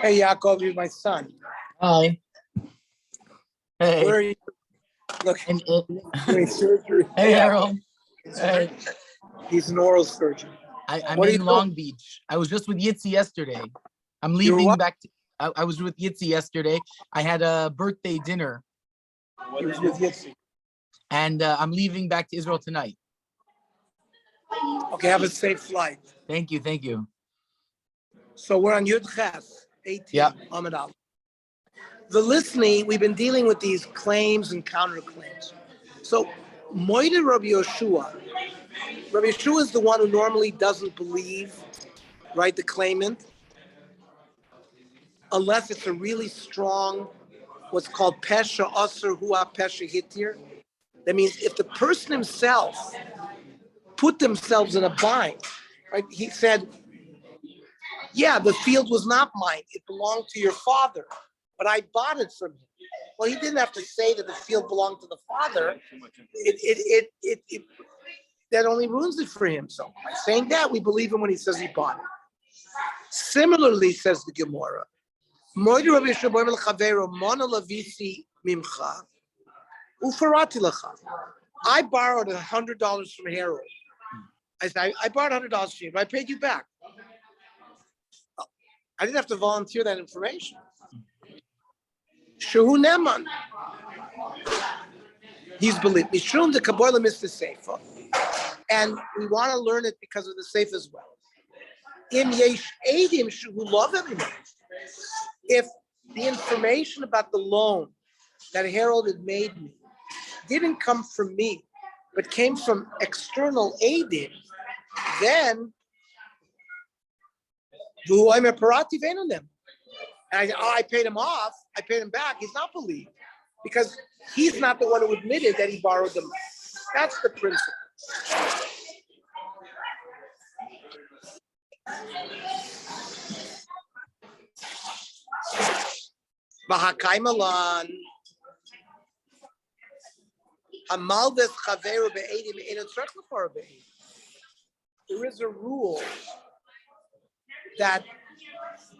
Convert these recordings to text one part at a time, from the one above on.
Hey, Yaakov, you're my son. Hi. Hey. Where are you? Look, doing surgery. Hey, Harold. Hey. He's an oral surgeon. I'm in Long Beach. I was just with Yitzi yesterday. I'm leaving back. I was with Yitzi yesterday. I had a birthday dinner. He was with Yitzi. And I'm leaving back to Israel tonight. Okay, have a safe flight. Thank you. Thank you. So we're on Yud Ches, 18, yeah. Amud Aleph. The listening, we've been dealing with these claims and counterclaims. So, Moide Rabbi Yeshua. Rabbi Yeshua is the one who normally doesn't believe, right, the claimant, unless it's a really strong, what's called Pesha Asr Hua Pesha Hitir. That means if the person himself put themselves in a bind, right? He said, yeah, the field was not mine. It belonged to your father, but I bought it from him. Well, he didn't have to say that the field belonged to the father. That only ruins it for him. So by saying that, we believe him when he says he bought it. Similarly, says the Gemara, I borrowed $100 from Harold. I said, I borrowed $100 from you, but I paid you back. I didn't have to volunteer that information. Shehu Neman. He's believed. Mishum the Kabbalah Mr. Seifa. And we want to learn it because of the Seif as well. In Yesh Eidim Shehu love everyone. If the information about the loan that Harold had made me didn't come from me, but came from external Eidim, then I'm a parati vein on them. And I paid him off, I paid him back. He's not believed because he's not the one who admitted that he borrowed the money. That's the principle. Mahakai Malan. There is a rule that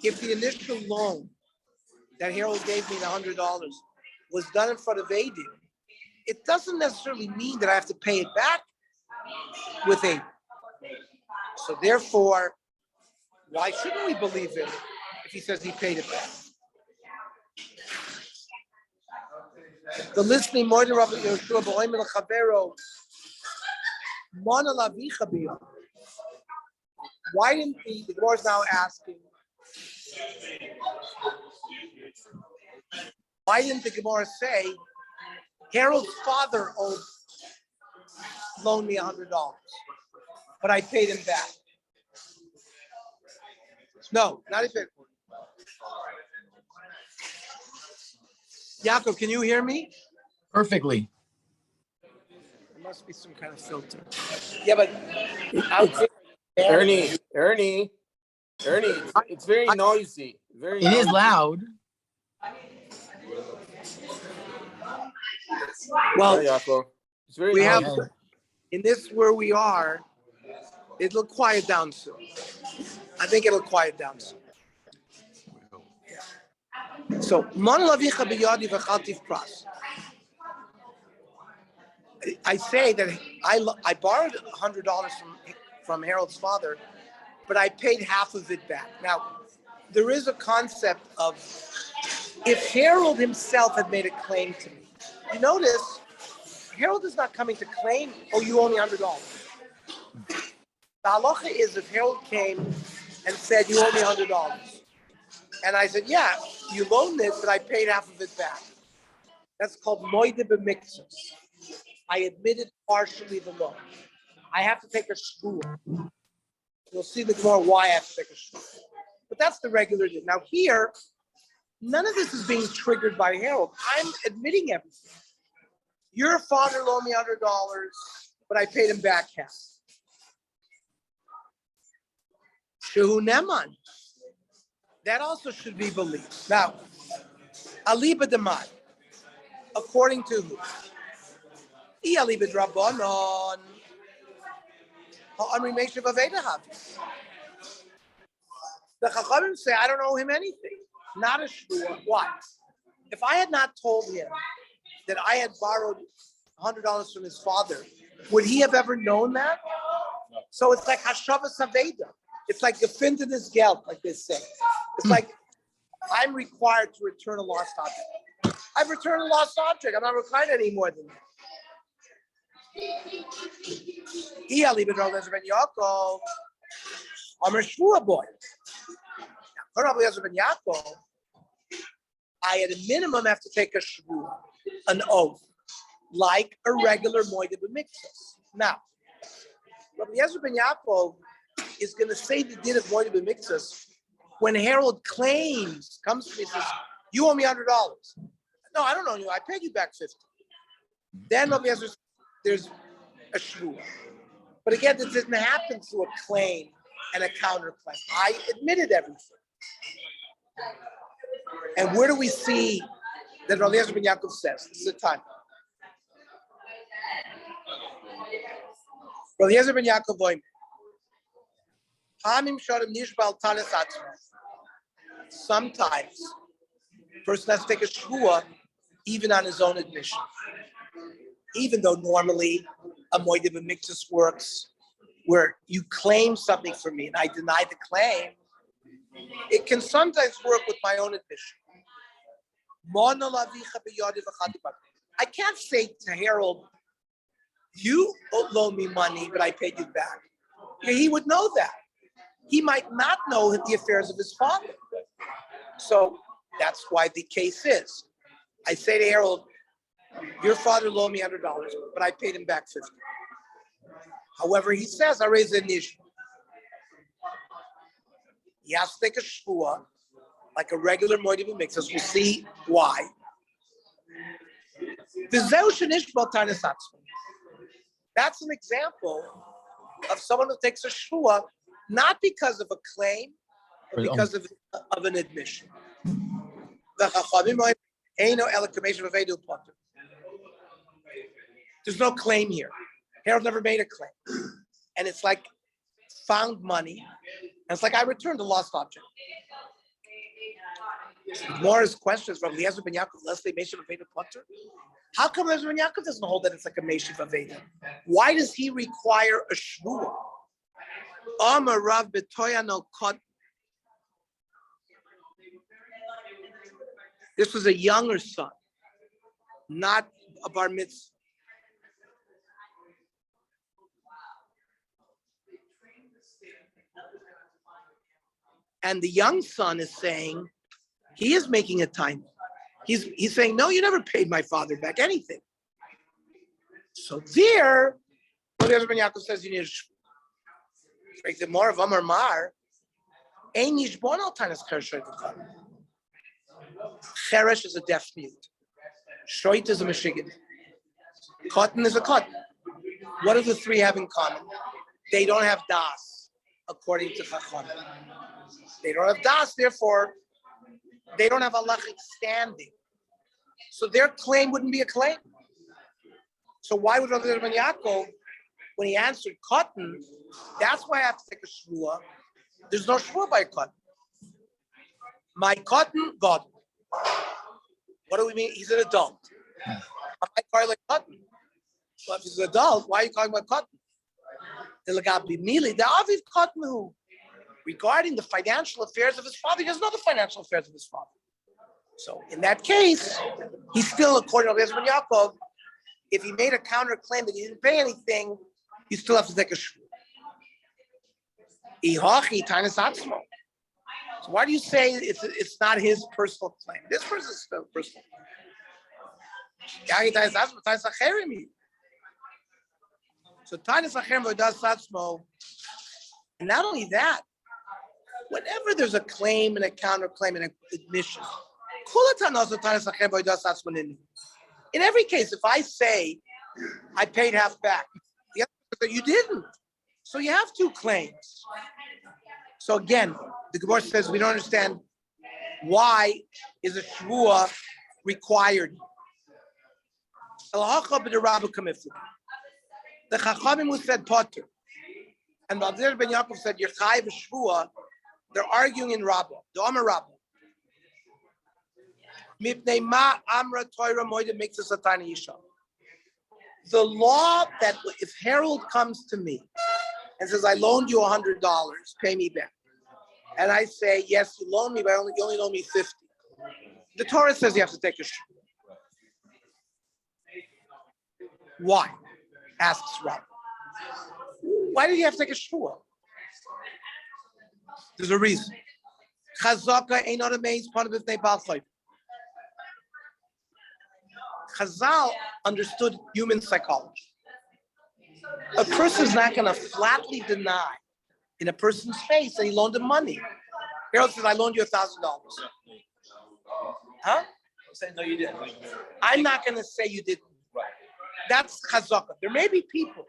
if the initial loan that Harold gave me, the $100, was done in front of Eidim, it doesn't necessarily mean that I have to pay it back with Eidim. So therefore, why shouldn't we believe him if he says he paid it back? The listening more than Rabbi Yeshua b'oim l'chavero mana lavicha b'yom. Why didn't the Gemara is now asking? Why didn't the Gemara say Harold's father loaned me $100, but I paid him back? No, not if it. Yaakov, can you hear me? Perfectly. There must be some kind of filter. Yeah, but Ernie, it's very noisy. Very. It is loud. Well, it's very we noisy. have in this where we are. It'll quiet down soon. I think it'll quiet down soon. So, I say that I borrowed $100 from Harold's father, but I paid half of it back. Now, there is a concept of if Harold himself had made a claim to me. You notice, Harold is not coming to claim, oh, you owe me $100. The halacha is if Harold came and said, you owe me $100. And I said, yeah, you loaned it, but I paid half of it back. That's called moide b'miksus. I admitted partially the loan. I have to take a shvua. You'll see the more why I have to take a shvua. But that's the regular deal. Now here, none of this is being triggered by Harold. I'm admitting everything. Your father loaned me $100, but I paid him back half. Shehu Neman. That also should be believed. Now, Aliba Demai. According to who? Aliba Drabonon. The Chachamim say, I don't owe him anything. Not a shvua. Why? If I had not told him that I had borrowed $100 from his father, would he have ever known that? So it's like Hashavas Aveda. It's like gefindet is geld, like they say. It's like I'm required to return a lost object. I've returned a lost object. I'm not required any more than that. I'm a shvua boy. I at a minimum have to take a shvua, an oath, like a regular moed b'miktzas. Now, Rabbi Yezer ben Yaakov is going to say the din of moed b'miktzas when Harold comes to me and says, "You owe me $100." No, I don't owe you. I paid you back 50. Then Rabbi Yezer, there's a shvua. But again, this didn't happen through a claim and a counterclaim. I admitted everything. And where do we see that Rabbi Yezer ben Yaakov says? This is the time. Rabbi Yezer ben Yaakov oimer, Hamim shorim nishbal tanes atzmo. Sometimes a person has to take a shvua even on his own admission. Even though normally a moed b'miktzas works where you claim something from me and I deny the claim, it can sometimes work with my own admission. I can't say to Harold, you loan me money, but I paid you back. He would know that. He might not know the affairs of his father. So that's why the case is. I say to Harold, your father loaned me $100, but I paid him back 50. However, he says, I raise an issue. He has to take a shvua, like a regular moed b'miktzas. We'll see why. That's an example of someone who takes a shvua, not because of a claim, but because of an admission. There's no claim here. Harold never made a claim. And it's like found money. And it's like I returned a lost object. Morris questions from Eliezer ben Yaakov, Leslie Meshiv Aveda Potter. How come Eliezer ben Yaakov doesn't hold that it's like a Meshiv Aveda? Why does he require a shvua? Amar Rav B'toyano Kot. This was a younger son, not a bar mitzvah. And the young son is saying, he is making a time. He's saying, no, you never paid my father back anything. So there, Rabbi Yezer ben Yaakov says, you need to break the more of Amar Mar. Cheresh is a deaf mute. Shoit is a Michigan. Cotton is a cotton. What do the three have in common? They don't have das, according to Chacham. They don't have das, therefore, they don't have halachic standing. So their claim wouldn't be a claim. So why would Rabbi Yezer ben Yaakov, when he answered cotton, that's why I have to take a shvua. There's no shvua by cotton. My cotton, God. What do we mean? He's an adult. I call like cotton. Well, if he's an adult, why are you calling about cotton? Regarding the financial affairs of his father, he doesn't know the financial affairs of his father. So in that case, he's still, according to Eliezer ben Yaakov, if he made a counterclaim that he didn't pay anything, you still have to take a shvua. So why do you say it's not his personal claim? This person is still personal. So Tanis Acherim Vodas Satzmo, and not only that, whenever there's a claim and a counterclaim and an admission, in every case, if I say I paid half back, the other person, you didn't. So you have two claims. So again, the Gemara says we don't understand why is a shvua required. The Chachamim who said potter, and Rabbi Yezer ben Yaakov said you're chayiv shvua They're arguing in Rabba. The Amar Rabba. Mipnei ma amra Torah moida makes us a tiny isha. The law that if Harold comes to me and says, I loaned you $100, pay me back. And I say, yes, you loaned me, but you only loaned me 50. The Torah says you have to take a shvuah. Why? Asks Rabbi. Why did you have to take a shvuah? There's a reason. Chazaka ain't not amazed part of it. Chazal understood human psychology. A person is not going to flatly deny in a person's face that he loaned him money. Harold says, I loaned you $1,000. Huh? Say no, you didn't. I'm not going to say you didn't. That's chazaka. There may be people,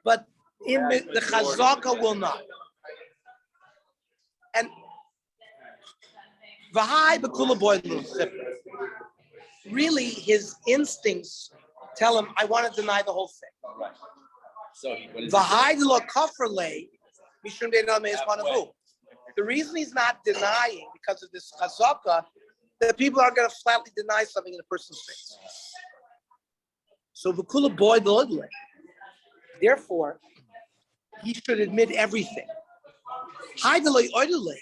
but in the chazaka will not. And v'hai b'kula boy really his instincts tell him, I want to deny the whole thing. Right. So V'hai d'lo kafrle mishum de'nam me'ez panavu. The reason he's not denying because of this chazaka, that people are going to flatly deny something in a person's face. So v'kula boy d'lodle. Therefore, he should admit everything. Hai d'lo oidle.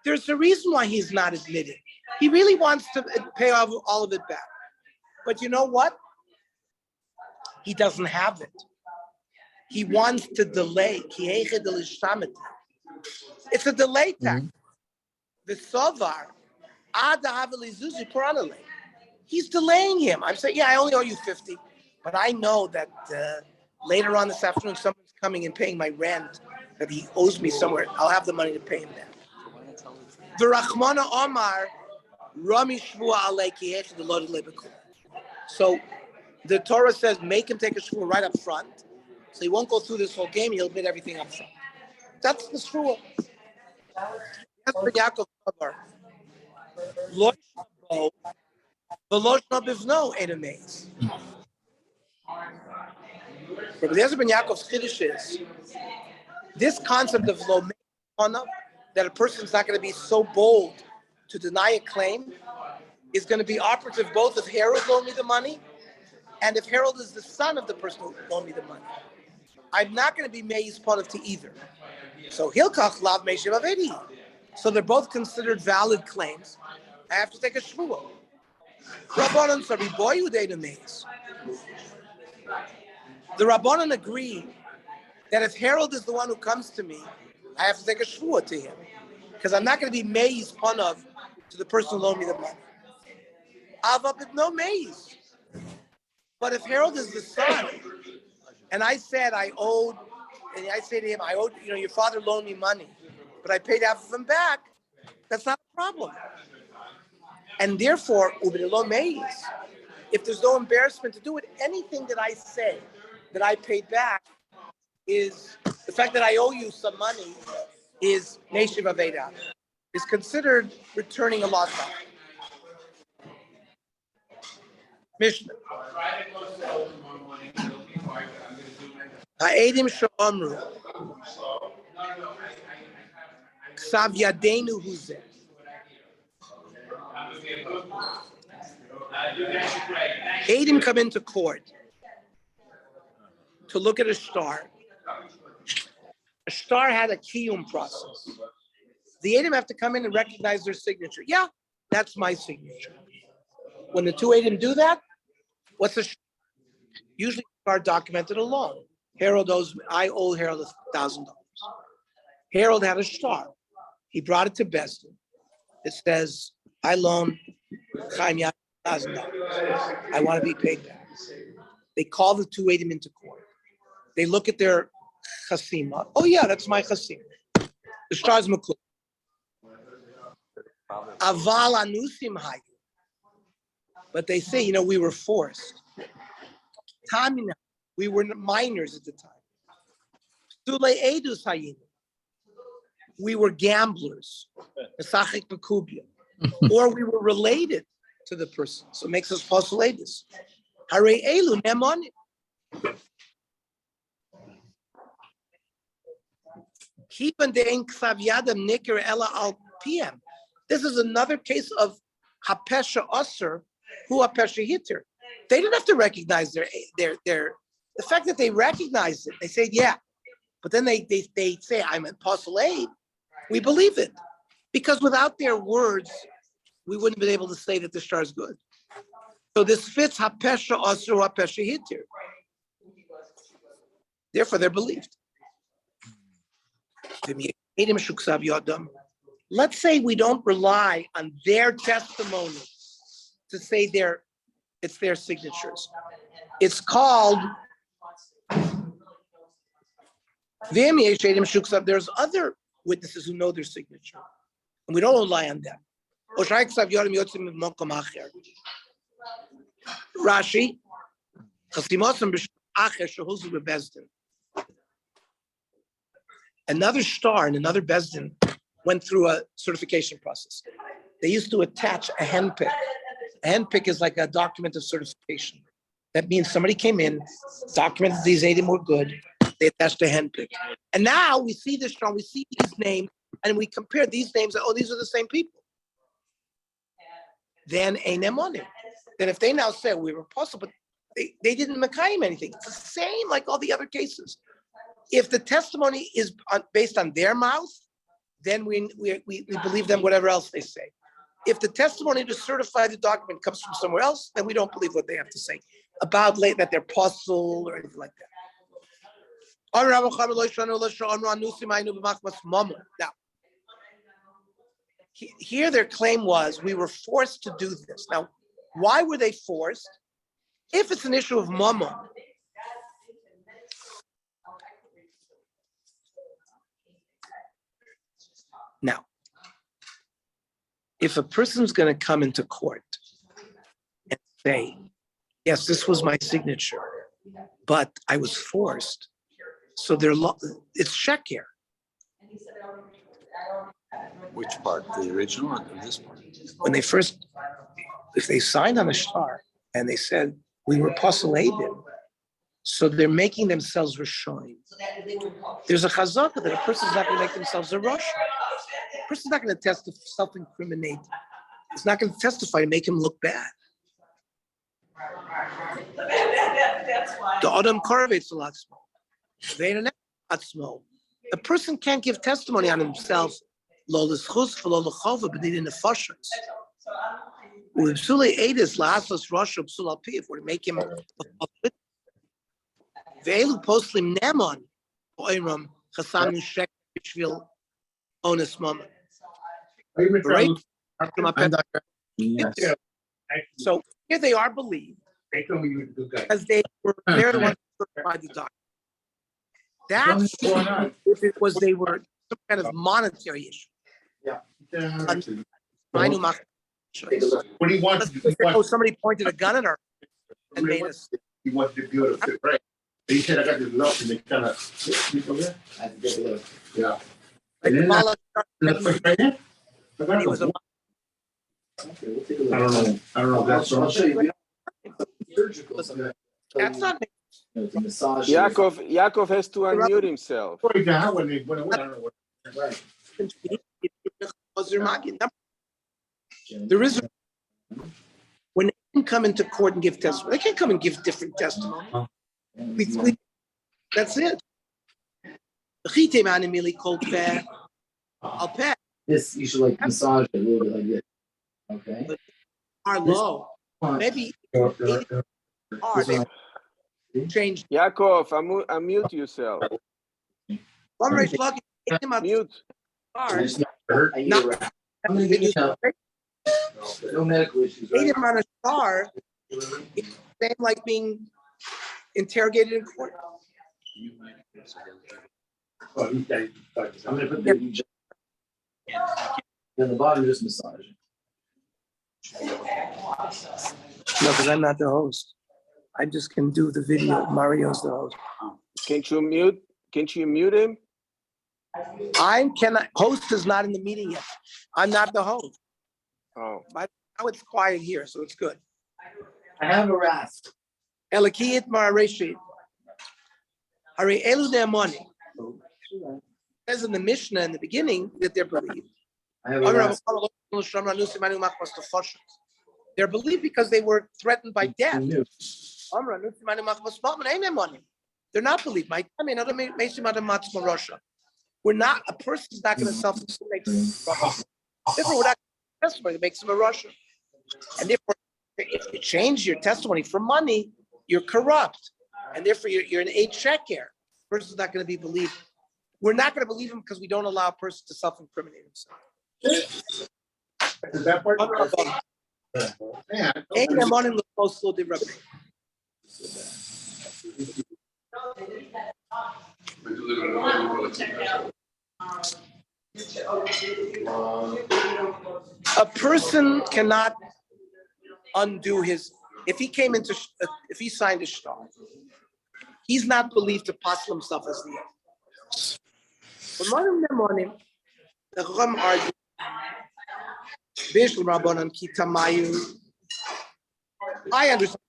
There's a reason why he's not admitting. He really wants to pay all of it back. But you know what? He doesn't have it. He wants to delay. It's a delay tax. The Sovar, he's delaying him. I'm saying, yeah, I only owe you 50, but I know that later on this afternoon, someone's coming and paying my rent that he owes me somewhere. I'll have the money to pay him back. The Rachmana Omar, Rami Shvua Aleki. So the Torah says, make him take a shvua right up front. So he won't go through this whole game. He'll admit everything up front. That's the shvua. That's for Yaakov Savar. Lo shabo, v'lo shnabivno ain't amazed. But there's been Yaakov's chiddush is this concept of lo me'ana, that a person's not going to be so bold to deny a claim, is going to be operative both if Harold loaned me the money and if Harold is the son of the person who loaned me the money. I'm not going to be meis panav to either. So hilkach lav meishiv avedi. So they're both considered valid claims. I have to take a shvuah. Rabbanan sorry boy udeinu meis. The Rabbanan agree that if Harold is the one who comes to me, I have to take a shvuah to him because I'm not going to be meis panav to the person who loaned me the money. Avab no meis. But if Harold is the son, and I said I owed, and I say to him, I owed, your father loaned me money, but I paid half of him back, that's not a problem. And therefore, if there's no embarrassment to do it, anything that I say that I paid back is, the fact that I owe you some money is Neshiv Aveda, is considered returning a lost money. Mishnah. Ha'edim she'omru ksav yadeinu huzeh. Edim come into court to look at a star. A star had a kiyum process. The Edim have to come in and recognize their signature. Yeah, that's my signature. When the two Edim do that, what's the usually are documented alone. Harold owes me, I owe Harold $1,000. Harold had a star. He brought it to Besdin. It says, I loan Chaim Yaakov $1,000. I want to be paid back. They call the two Edim into court. They look at their chasima. Oh yeah, that's my chasima. The star's makul. Aval anusim hayu. But they say, we were forced. Tamina, we were minors at the time. Sule edus hayinu. We were gamblers. Or we were related to the person. So it makes us pasul edus. Hare elu nemon. Even the Ksav Yadam Nikir Ella Al PM. This is another case of Hapesha Osir, who Hapesha Hitter. They didn't have to recognize their the fact that they recognized it. They say, yeah, but then they say, I'm an apostle aid. We believe it. Because without their words, we wouldn't have been able to say that the star is good. So this fits Hapesha Osir, Hapesha Hitter. Therefore, they're believed. Let's say we don't rely on their testimony to say it's their signatures. It's called there's other witnesses who know their signature, and we don't rely on them. Rashi, another star in another bezdin went through a certification process. They used to attach a handpick. A handpick is like a document of certification. That means somebody came in, documented these 80 were good, they attached a handpick. And now we see this star, we see these names, and we compare these names, oh, these are the same people. Then einem on it. Then if they now say we were apostle, but they didn't Mekayim anything, it's the same like all the other cases. If the testimony is based on their mouth, then we believe them whatever else they say. If the testimony to certify the document comes from somewhere else, then we don't believe what they have to say about that they're apostle or anything like that. Now, here their claim was we were forced to do this. Now, why were they forced? If it's an issue of mammon, now, if a person's going to come into court and say, yes, this was my signature, but I was forced, so it's sheker. Which part? The original or this part? When they first, if they signed on a star and they said, we were postulated, so they're making themselves Rishonim. There's a chazaka that a person's not going to make themselves a Rosh. A person's not going to self-incriminate. He's not going to testify to make him look bad. The Adam Korvetz a lot small. They don't have small. A person can't give testimony on himself. Lo l'schus v'lo l'chova, but they didn't nefashos. U'ibsule edis la'asos Rosh u'ibsule al pi, if we're to make him a Ve'elu poslim nemon oiram chasanu shek b'shvil onus moment. Right? Yes. So here they are believed because they're the ones who certified the document. That's if it was they were some kind of monetary issue. Yeah. What do you want? Oh, somebody pointed a gun at her and made us. He wanted to be able to fit right. He said, I got this lock and they kind of. I had to get a look. Yeah. Like the ball Right here? he was a I don't know. That's I'll show you. that's not Massage. Yaakov has to unmute himself. when they I don't know what. Right. there is when they can come into court and give testimony, they can't come and give different testimony. That's it. I'll pay. This you should like massage it a little bit like this. Okay. Are low. Maybe change. Yaakov, unmute yourself. Mute. I need a rest. I'm gonna give you no medical issues. Made Right? him on a star, it's the same like being interrogated in court. I'm gonna put the then the bottom just massage. No, because I'm not the host. I just can do the video. Mario's the host. Can't you mute him? Host is not in the meeting yet. I'm not the host. Oh. But now it's quiet here, so it's good. I have a rasp. Elikiyit ma'areshit. Hari elu ne'amoni. says in the Mishnah in the beginning that they're believed. I have a last. They're believed because they were threatened by death. New. They're not believed. We're not, a person's not going to self-incriminate. Therefore, we're not testimony that makes him a Russian. And therefore, if you change your testimony for money, you're corrupt. And therefore, you're an sheker. The person's not going to be believed. We're not going to believe him because we don't allow a person to self-incriminate himself. Is that part? Yeah. A person cannot undo his, if he came into, if he signed a shtar, he's not believed to apostle himself as the end. But the Chacham argue, I understand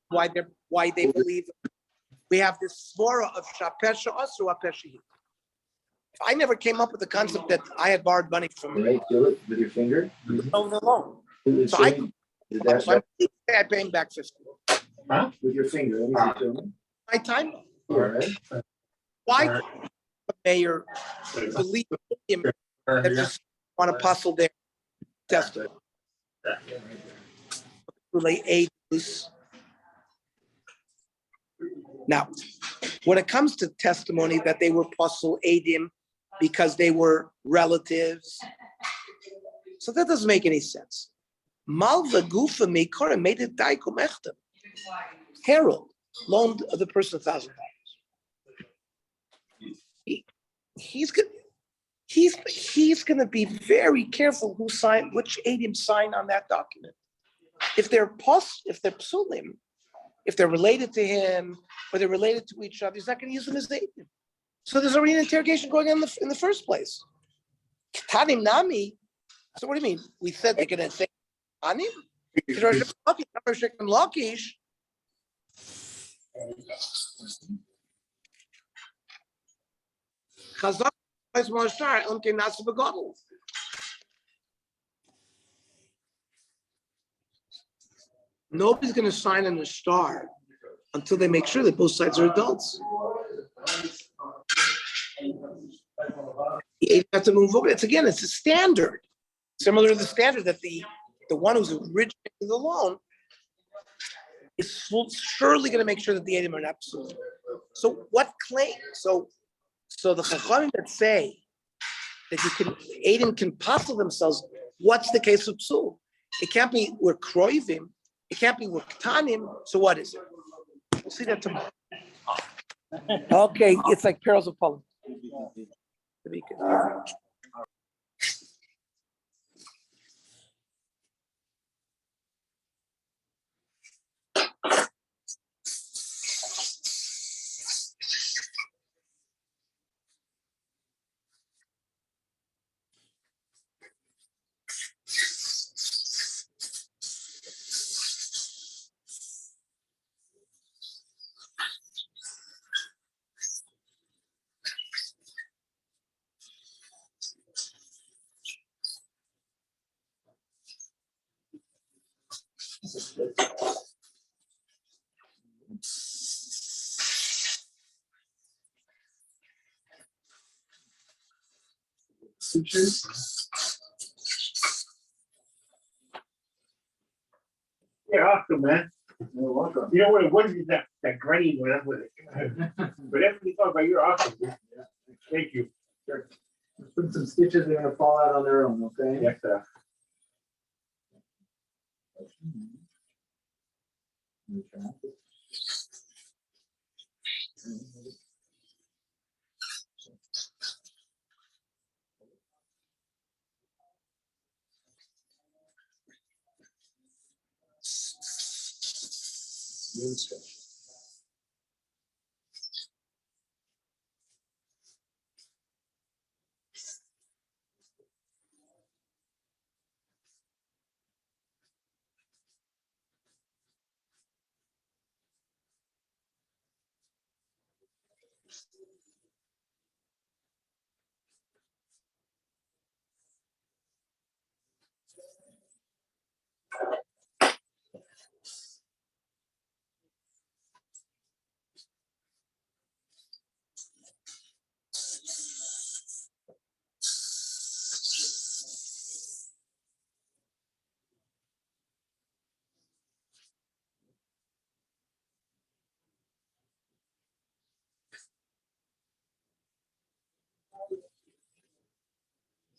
why they believe. We have this svara of shapesha asru apesha. If I never came up with the concept that I had borrowed money from Right, feel it with your finger. loan alone. Is So I pay him back 50. Huh? with your finger. Let me see, feel it. My time. All right. Why can't the mayor believe him that just want to apostle their testament? They aid this. Now, when it comes to testimony that they were apostle adim because they were relatives, so that doesn't make any sense. Malva gufa meikora made it daikum echtem. Harold loaned the person $1,000. He's going to be very careful who signed, which adim sign on that document. If they're psulim, if they're related to him or they're related to each other, he's not going to use them as adim. So there's already an interrogation going on in the first place. Tanim nami. So what do you mean? We said they're going to say tanim. Chazak is more star. Unke nasa begadol. Nobody's going to sign on a star until they make sure that both sides are adults. You have to move over. It's a standard, similar to the standard that the one who's originating the loan is surely going to make sure that the adim are absolute. So what claim? So the chachamim that say that you can adim can apostle themselves. What's the case of psul? It can't be we're kroivim. It can't be we're ktanim. So what is it? We'll see that tomorrow. Okay, it's like perils of pollen. You're awesome, man. You're welcome. You know what is that grain went up with it? But after we talk about you're awesome. Thank you. Sure. Let's put some stitches. They're gonna fall out on their own. Okay. Yes, sir.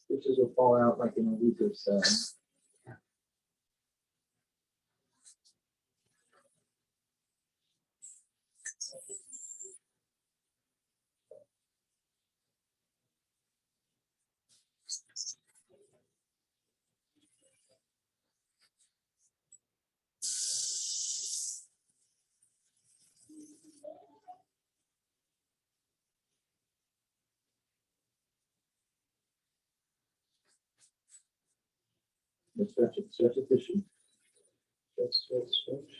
Stitches will fall out like in a week or so. Stretch it, stretch the tissue. Stretch, stretch, stretch.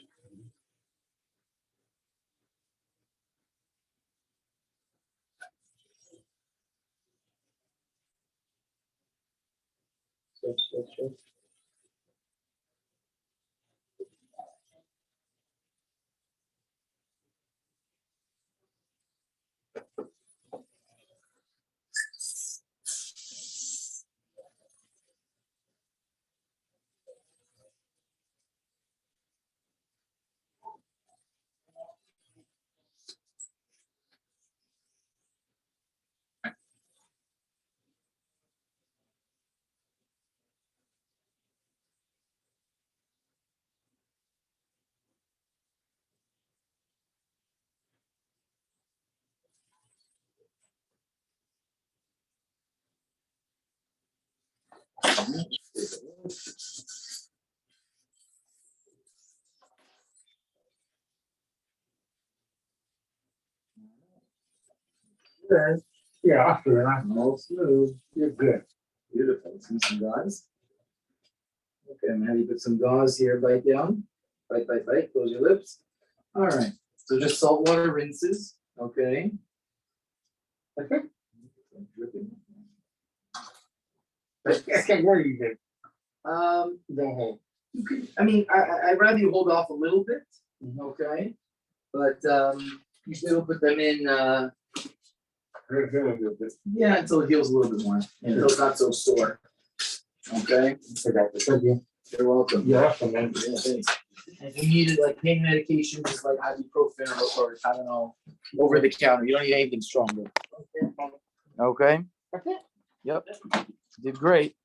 Stretch, stretch, stretch. Good. Yeah, after that, all smooth. You're good. Beautiful. See some gauze. Okay, I'm gonna have you put some gauze here. Bite down. Bite, bite, bite. Close your lips. All right. So just salt water rinses. Okay. Okay. Dripping. I can't worry you did. Go home. You could. I mean, I'd rather you hold off a little bit. Okay. But you still put them in. Yeah, until it heals a little bit more. Until it's not so sore. Okay. Thank you. You're welcome. Yeah, and then. Yeah, thanks. And if you needed like pain medication, just like ibuprofen or Tylenol over the counter. You don't need anything stronger. Okay. Yep. Did great.